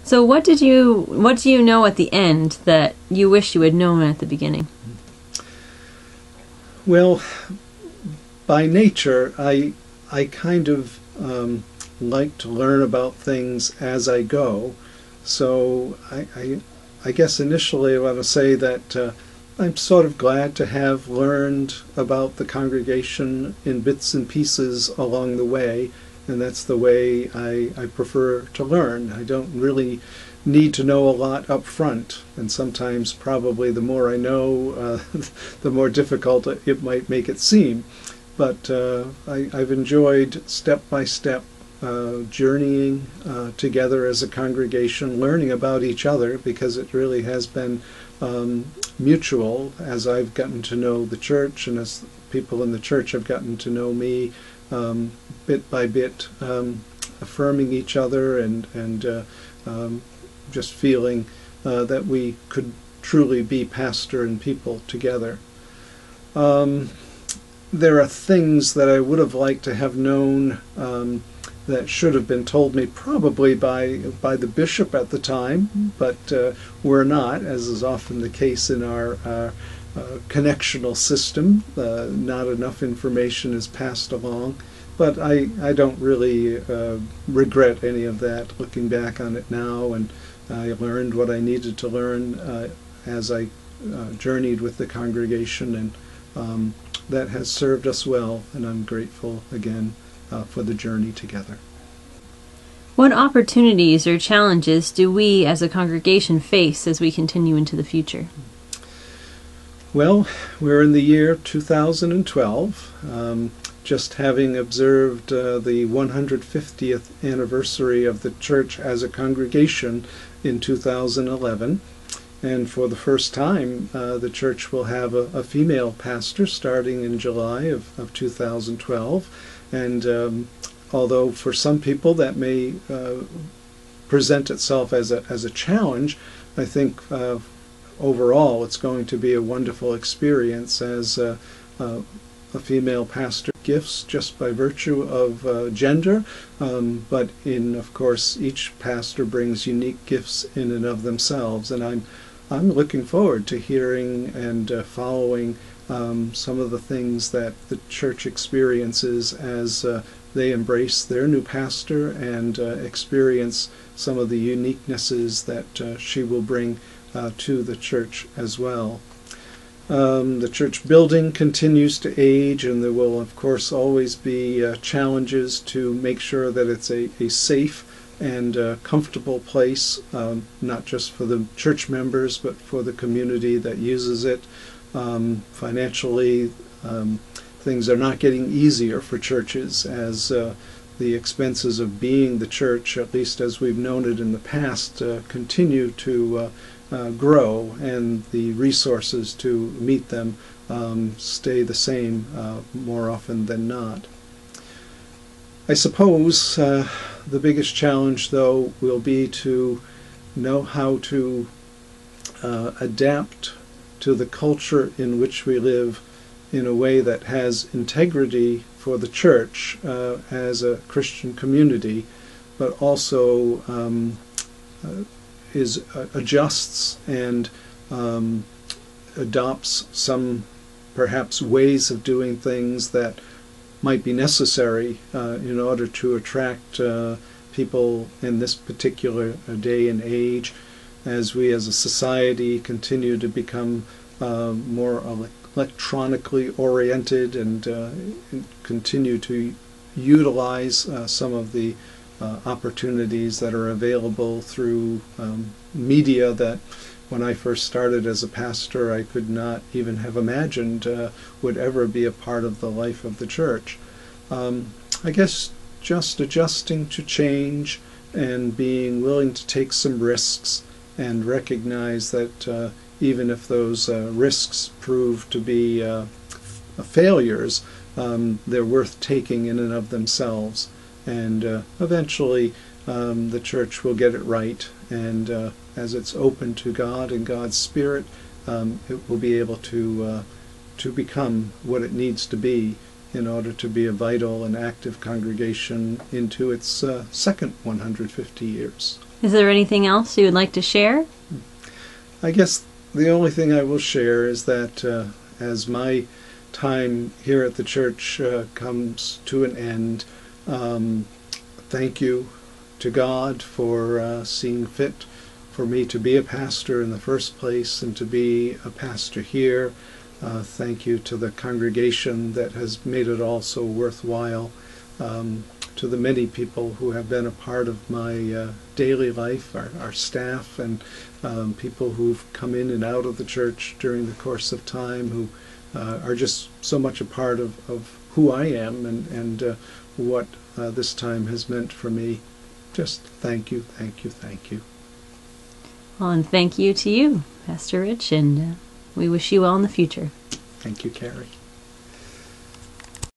So what do you know at the end that you wish you had known at the beginning? Well, by nature, I kind of like to learn about things as I go. So I guess initially I want to say that I'm sort of glad to have learned about the congregation in bits and pieces along the way, and that's the way I prefer to learn. I don't really need to know a lot up front, and sometimes probably the more I know, the more difficult it might make it seem. But I've enjoyed step-by-step journeying together as a congregation, learning about each other, because it really has been mutual as I've gotten to know the church and as people in the church have gotten to know me, bit by bit, affirming each other and just feeling that we could truly be pastor and people together. There are things that I would have liked to have known that should have been told me probably by the bishop at the time, but were not, as is often the case in our connectional system. Not enough information is passed along, but I don't really regret any of that looking back on it now, and I learned what I needed to learn as I journeyed with the congregation, and that has served us well, and I'm grateful again for the journey together. What opportunities or challenges do we as a congregation face as we continue into the future? Well, we're in the year 2012, just having observed the 150th anniversary of the church as a congregation in 2011. And for the first time, the church will have a female pastor starting in July of 2012. And although for some people that may present itself as a challenge, I think overall it's going to be a wonderful experience as a female pastor gifts just by virtue of gender, but of course each pastor brings unique gifts in and of themselves, and I'm looking forward to hearing and following some of the things that the church experiences as they embrace their new pastor and experience some of the uniquenesses that she will bring to the church as well. The church building continues to age, and there will of course always be challenges to make sure that it's a safe and comfortable place, not just for the church members but for the community that uses it. Financially, things are not getting easier for churches as the expenses of being the church, at least as we've known it in the past, continue to grow, and the resources to meet them stay the same more often than not. I suppose the biggest challenge, though, will be to know how to adapt to the culture in which we live in a way that has integrity for the church as a Christian community, but also adjusts and adopts some perhaps ways of doing things that might be necessary in order to attract people in this particular day and age, as we as a society continue to become more electronically oriented and continue to utilize some of the opportunities that are available through media that when I first started as a pastor I could not even have imagined would ever be a part of the life of the church. I guess just adjusting to change and being willing to take some risks and recognize that even if those risks prove to be failures, they're worth taking in and of themselves. And eventually the church will get it right, and as it's open to God and God's Spirit, it will be able to become what it needs to be in order to be a vital and active congregation into its second 150 years. Is there anything else you would like to share? I guess the only thing I will share is that as my time here at the church comes to an end, thank you to God for seeing fit for me to be a pastor in the first place and to be a pastor here. Thank you to the congregation that has made it all so worthwhile. To the many people who have been a part of my daily life, our staff and people who've come in and out of the church during the course of time, who are just so much a part of who I am and what this time has meant for me. Just thank you, thank you, thank you. Well, and thank you to you, Pastor Rich, and we wish you well in the future. Thank you, Carrie.